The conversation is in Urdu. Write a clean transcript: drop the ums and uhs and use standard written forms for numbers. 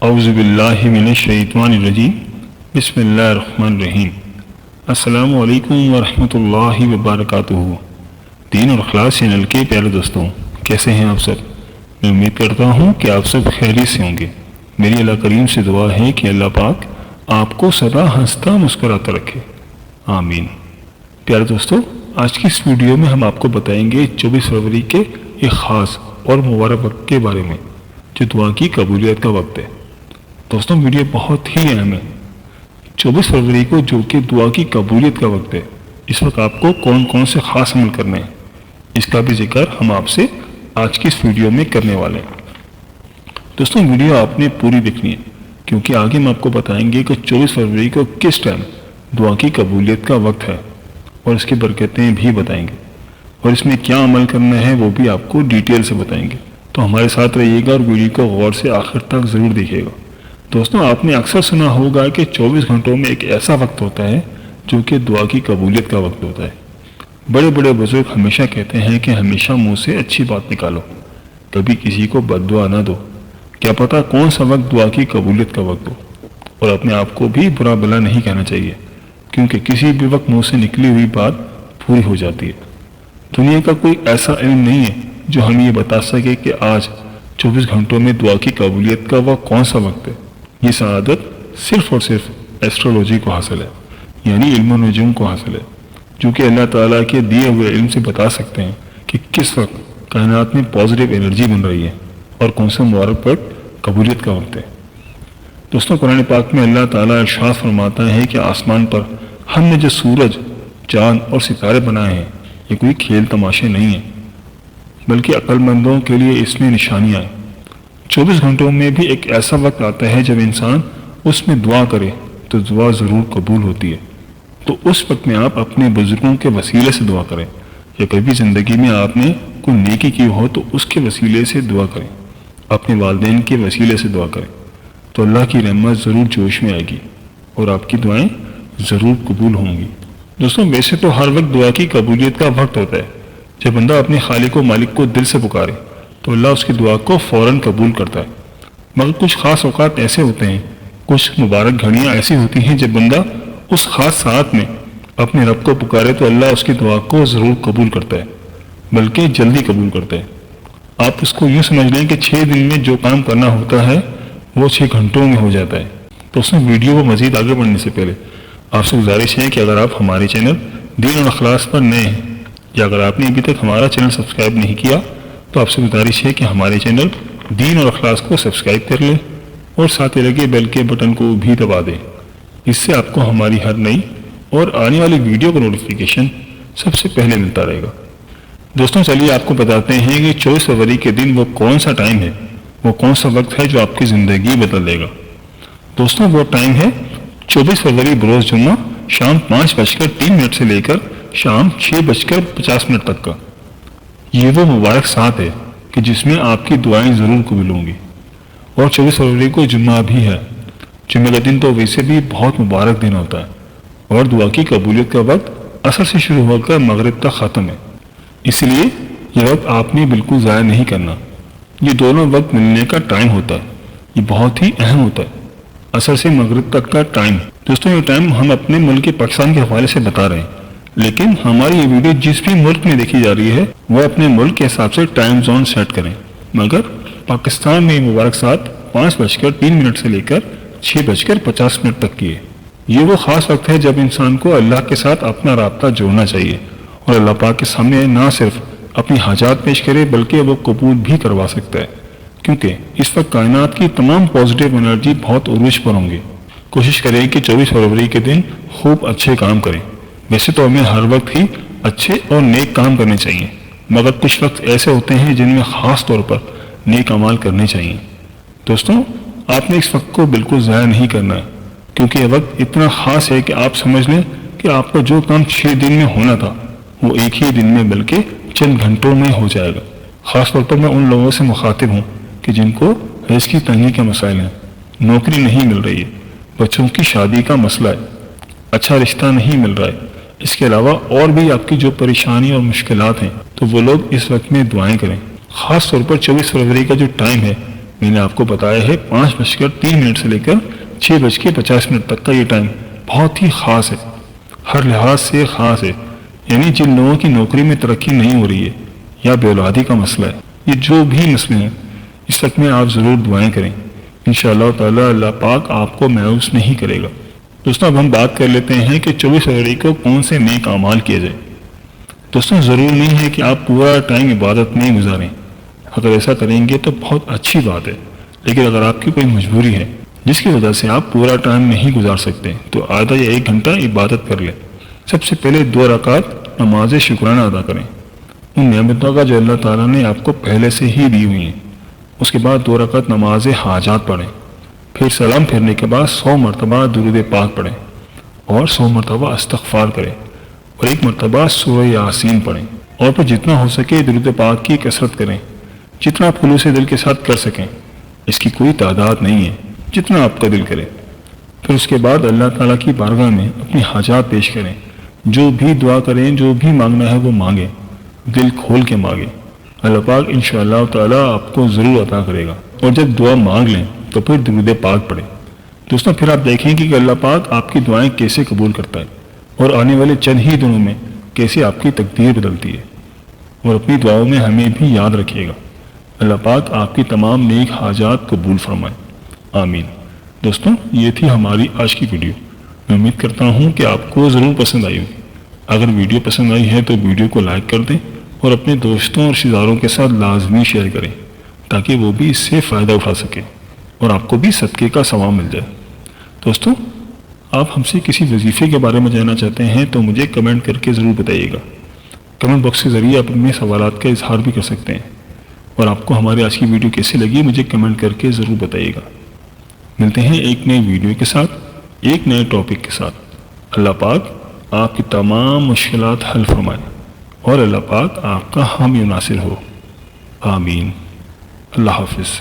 اعوذ باللہ من الشیطان الرجیم بسم اللہ الرحمن الرحیم۔ السلام علیکم ورحمۃ اللہ وبرکاتہ۔ دین اور اخلاص چینل کے پیارے دوستوں، کیسے ہیں آپ سب؟ میں امید کرتا ہوں کہ آپ سب خیریت سے ہوں گے۔ میری اللہ کریم سے دعا ہے کہ اللہ پاک آپ کو سدا ہنستا مسکراتا رکھے، آمین۔ پیارے دوستوں، آج کی اس ویڈیو میں ہم آپ کو بتائیں گے 24 فروری کے ایک خاص اور مبارک وقت کے بارے میں جو دعا کی قبولیت کا وقت ہے۔ دوستوں، ویڈیو بہت ہی اہم ہے۔ 24 فروری کو جو کہ دعا کی قبولیت کا وقت ہے، اس وقت آپ کو کون کون سے خاص عمل کرنے ہیں، اس کا بھی ذکر ہم آپ سے آج کی اس ویڈیو میں کرنے والے ہیں۔ دوستوں، ویڈیو آپ نے پوری دیکھنی ہے کیونکہ آگے ہم آپ کو بتائیں گے کہ 24 فروری کو کس ٹائم دعا کی قبولیت کا وقت ہے اور اس کی برکتیں بھی بتائیں گے، اور اس میں کیا عمل کرنا ہے وہ بھی آپ کو ڈیٹیل سے بتائیں گے۔ تو ہمارے ساتھ رہیے گا اور ویڈیو کو غور سے آخر تک ضرور دیکھیے گا۔ دوستوں، آپ نے اکثر سنا ہوگا کہ 24 گھنٹوں میں ایک ایسا وقت ہوتا ہے جو کہ دعا کی قبولیت کا وقت ہوتا ہے۔ بڑے بڑے بزرگ ہمیشہ کہتے ہیں کہ ہمیشہ منہ سے اچھی بات نکالو، کبھی کسی کو بد دعا نہ دو، کیا پتہ کون سا وقت دعا کی قبولیت کا وقت ہو۔ اور اپنے آپ کو بھی برا بھلا نہیں کہنا چاہیے، کیونکہ کسی بھی وقت منہ سے نکلی ہوئی بات پوری ہو جاتی ہے۔ دنیا کا کوئی ایسا علم نہیں ہے جو ہمیں یہ بتا سکے کہ آج 24 گھنٹوں میں دعا کی قبولیت کا وہ کون سا وقت ہے۔ یہ سعادت صرف اور صرف ایسٹرولوجی کو حاصل ہے، یعنی علم و نجوم کو حاصل ہے، جو کہ اللہ تعالیٰ کے دیے ہوئے علم سے بتا سکتے ہیں کہ کس وقت کائنات میں پازیٹیو انرجی بن رہی ہے اور کون سا مبارک وقت قبولیت کا وقت ہے۔ دوستوں، قرآن پاک میں اللہ تعالیٰ ارشاد فرماتا ہے کہ آسمان پر ہم نے جو سورج، چاند اور ستارے بنائے ہیں، یہ کوئی کھیل تماشے نہیں ہیں، بلکہ عقل مندوں کے لیے اس میں نشانیاں ہیں۔ 24 گھنٹوں میں بھی ایک ایسا وقت آتا ہے جب انسان اس میں دعا کرے تو دعا ضرور قبول ہوتی ہے۔ تو اس وقت میں آپ اپنے بزرگوں کے وسیلے سے دعا کریں، یا کبھی زندگی میں آپ نے کوئی نیکی کی ہو تو اس کے وسیلے سے دعا کریں، اپنے والدین کے وسیلے سے دعا کریں، تو اللہ کی رحمت ضرور جوش میں آئے گی اور آپ کی دعائیں ضرور قبول ہوں گی۔ دوستوں، ویسے تو ہر وقت دعا کی قبولیت کا وقت ہوتا ہے۔ جب بندہ اپنے خالق و مالک کو دل سے پکارے تو اللہ اس کی دعا کو فوراً قبول کرتا ہے، مگر کچھ خاص اوقات ایسے ہوتے ہیں، کچھ مبارک گھڑیاں ایسی ہوتی ہیں جب بندہ اس خاص ساعت میں اپنے رب کو پکارے تو اللہ اس کی دعا کو ضرور قبول کرتا ہے، بلکہ جلدی قبول کرتا ہے۔ آپ اس کو یوں سمجھ لیں کہ 6 دن میں جو کام کرنا ہوتا ہے وہ 6 گھنٹوں میں ہو جاتا ہے۔ تو اس میں ویڈیو کو مزید آگے بڑھنے سے پہلے آپ سے گزارش ہے کہ اگر آپ ہمارے چینل دین اور اخلاص پر نئے ہیں، یا اگر آپ نے ابھی تک ہمارا چینل سبسکرائب نہیں کیا تو آپ سے گزارش ہے کہ ہمارے چینل دین اور اخلاص کو سبسکرائب کر لیں اور ساتھ ہی لگے بیل کے بٹن کو بھی دبا دیں۔ اس سے آپ کو ہماری ہر نئی اور آنے والی ویڈیو کا نوٹیفیکیشن سب سے پہلے ملتا رہے گا۔ دوستوں، چلیے آپ کو بتاتے ہیں کہ 24 فروری کے دن وہ کون سا ٹائم ہے، وہ کون سا وقت ہے جو آپ کی زندگی بدل دے گا۔ دوستوں، وہ ٹائم ہے 24 فروری بروز جمعہ شام 5:03 سے لے کر شام 6:50 تک کا۔ یہ وہ مبارک ساعت ہے کہ جس میں آپ کی دعائیں ضرور قبول ہوں گی، اور 24 فروری کو جمعہ بھی ہے۔ جمعہ کا دن تو ویسے بھی بہت مبارک دن ہوتا ہے، اور دعا کی قبولیت کا وقت عصر سے شروع ہو کر مغرب تک ختم ہے، اس لیے یہ وقت آپ نے بالکل ضائع نہیں کرنا۔ یہ دونوں وقت ملنے کا ٹائم ہوتا ہے، یہ بہت ہی اہم ہوتا ہے، عصر سے مغرب تک کا ٹائم۔ دوستوں، یہ ٹائم ہم اپنے ملک پاکستان کے حوالے سے بتا رہے ہیں، لیکن ہماری یہ ویڈیو جس بھی ملک میں دیکھی جا رہی ہے وہ اپنے ملک کے حساب سے ٹائم زون سیٹ کریں، مگر پاکستان میں مبارک ساعت 5:03 سے لے کر 6:50 تک کی ہے۔ یہ وہ خاص وقت ہے جب انسان کو اللہ کے ساتھ اپنا رابطہ جوڑنا چاہیے اور اللہ پاک کے سامنے نہ صرف اپنی حاجات پیش کرے بلکہ وہ قبول بھی کروا سکتا ہے، کیونکہ اس وقت کائنات کی تمام پازیٹیو انرجی بہت عروج پر ہوں گے۔ کوشش کریں کہ 24 فروری کے دن خوب اچھے کام کریں۔ ویسے تو ہمیں ہر وقت ہی اچھے اور نیک کام کرنے چاہیے، مگر کچھ وقت ایسے ہوتے ہیں جن میں خاص طور پر نیک اعمال کرنے چاہیے۔ دوستوں، آپ نے اس وقت کو بالکل ضائع نہیں کرنا ہے، کیونکہ یہ وقت اتنا خاص ہے کہ آپ سمجھ لیں کہ آپ کا جو کام 6 دن میں ہونا تھا وہ ایک ہی دن میں بلکہ چند گھنٹوں میں ہو جائے گا۔ خاص طور پر میں ان لوگوں سے مخاطب ہوں کہ جن کو رزق کی تنگی کے مسائل ہیں، نوکری نہیں مل رہی ہے، بچوں کی شادی کا مسئلہ ہے، اچھا رشتہ نہیں مل رہا ہے، اس کے علاوہ اور بھی آپ کی جو پریشانی اور مشکلات ہیں، تو وہ لوگ اس وقت میں دعائیں کریں۔ خاص طور پر 24 فروری کا جو ٹائم ہے میں نے آپ کو بتایا ہے 5:03 سے لے کر 6:50 تک کا یہ ٹائم بہت ہی خاص ہے، ہر لحاظ سے خاص ہے۔ یعنی جن لوگوں کی نوکری میں ترقی نہیں ہو رہی ہے یا بے اولادی کا مسئلہ ہے، یہ جو بھی مسئلے ہیں، اس وقت میں آپ ضرور دعائیں کریں، انشاءاللہ تعالی اللہ پاک آپ کو مایوس نہیں کرے گا۔ دوستوں اب ہم بات کر لیتے ہیں کہ 24 فروری کو کون سے نیک اعمال کیے جائیں۔ دوستوں ضرور نہیں ہے کہ آپ پورا ٹائم عبادت میں گزاریں، اگر ایسا کریں گے تو بہت اچھی بات ہے، لیکن اگر آپ کی کوئی مجبوری ہے جس کی وجہ سے آپ پورا ٹائم نہیں گزار سکتے تو آدھا یا 1 گھنٹہ عبادت کر لیں۔ سب سے پہلے 2 رکعت نماز شکرانہ ادا کریں ان نعمتوں کا جو اللہ تعالیٰ نے آپ کو پہلے سے ہی دی ہوئی ہیں۔ اس کے بعد 2 رکعت نماز حاجات پڑھیں، پھر سلام پھیرنے کے بعد 100 مرتبہ درود پاک پڑھیں اور 100 مرتبہ استغفار کریں اور 1 مرتبہ سورہ یاسین پڑھیں، اور پھر جتنا ہو سکے درود پاک کی کثرت کریں، جتنا آپ خلوص دل کے ساتھ کر سکیں، اس کی کوئی تعداد نہیں ہے، جتنا آپ کا دل کرے۔ پھر اس کے بعد اللہ تعالیٰ کی بارگاہ میں اپنی حاجات پیش کریں، جو بھی دعا کریں، جو بھی مانگنا ہے وہ مانگیں، دل کھول کے مانگیں، اللہ پاک انشاءاللہ تعالیٰ آپ کو ضرور عطا کرے گا۔ اور جب دعا مانگ لیں تو پھر درود پاک پڑھیں۔ دوستوں پھر آپ دیکھیں کہ اللہ پاک آپ کی دعائیں کیسے قبول کرتا ہے اور آنے والے چند ہی دنوں میں کیسے آپ کی تقدیر بدلتی ہے، اور اپنی دعاؤں میں ہمیں بھی یاد رکھیے گا۔ اللہ پاک آپ کی تمام نیک حاجات قبول فرمائے، آمین۔ دوستوں یہ تھی ہماری آج کی ویڈیو، میں امید کرتا ہوں کہ آپ کو ضرور پسند آئی ہوگی۔ اگر ویڈیو پسند آئی ہے تو ویڈیو کو لائک کر دیں اور اپنے دوستوں اور رشتہ داروں کے ساتھ لازمی شیئر کریں تاکہ وہ بھی اس سے فائدہ اٹھا سکیں اور آپ کو بھی صدقے کا ثواب مل جائے۔ دوستوں آپ ہم سے کسی وظیفے کے بارے میں جاننا چاہتے ہیں تو مجھے کمنٹ کر کے ضرور بتائیے گا۔ کمنٹ باکس کے ذریعے آپ اپنے سوالات کا اظہار بھی کر سکتے ہیں، اور آپ کو ہماری آج کی ویڈیو کیسی لگی مجھے کمنٹ کر کے ضرور بتائیے گا۔ ملتے ہیں ایک نئی ویڈیو کے ساتھ، ایک نئے ٹاپک کے ساتھ۔ اللہ پاک آپ کی تمام مشکلات حل فرمائے اور اللہ پاک آپ کا حامی و ناصر ہو، آمین۔ اللہ حافظ۔